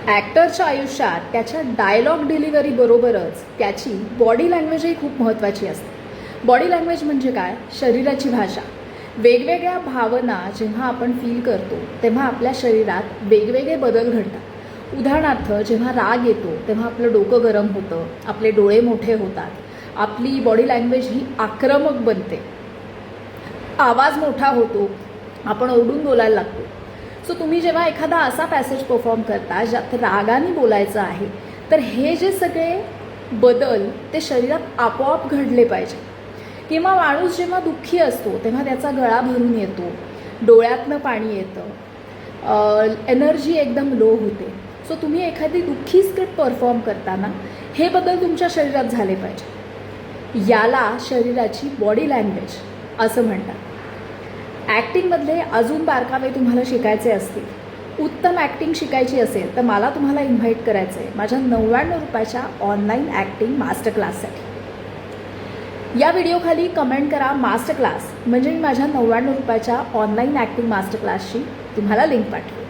ॲक्टरच्या आयुष्यात त्याच्या dialogue delivery बरोबरच त्याची बॉडी लँग्वेजही खूप महत्त्वाची असते. बॉडी लँग्वेज म्हणजे काय? शरीराची भाषा. वेगवेगळ्या भावना जेव्हा आपण फील करतो तेव्हा आपल्या शरीरात वेगवेगळे बदल घडतात. उदाहरणार्थ, जेव्हा राग येतो तेव्हा आपलं डोकं गरम होतं, आपले डोळे मोठे होतात, आपली बॉडी लँग्वेज ही आक्रमक बनते, आवाज मोठा होतो, आपण ओरडून बोलायला लागतो. सो तुम्ही जेव्हा एखादा असा पॅसेज परफॉर्म करता ज्यात रागाने बोलायचं आहे, तर हे जे सगळे बदल ते शरीरात आपोआप घडले पाहिजे. किंवा माणूस जेव्हा दुःखी असतो तेव्हा त्याचा गळा भरून येतो, डोळ्यातनं पाणी येतं, एनर्जी एकदम लो होते. सो तुम्ही एखादी दुःखी स्क्रिप्ट परफॉर्म करताना हे बदल तुमच्या शरीरात झाले पाहिजे. याला शरीराची बॉडी लँग्वेज असं म्हणतात. ॲक्टिंगमधले अजून बारकावे तुम्हाला शिकायचे असतील, उत्तम ॲक्टिंग शिकायची असेल, तर मला तुम्हाला इन्व्हाइट करायचं आहे माझ्या 99 रुपयाच्या ऑनलाईन ॲक्टिंग मास्टर क्लाससाठी. या व्हिडिओखाली कमेंट करा मास्टर क्लास, म्हणजे मी माझ्या 99 रुपयाच्या ऑनलाईन ॲक्टिंग मास्टर क्लासची तुम्हाला लिंक पाठवेन.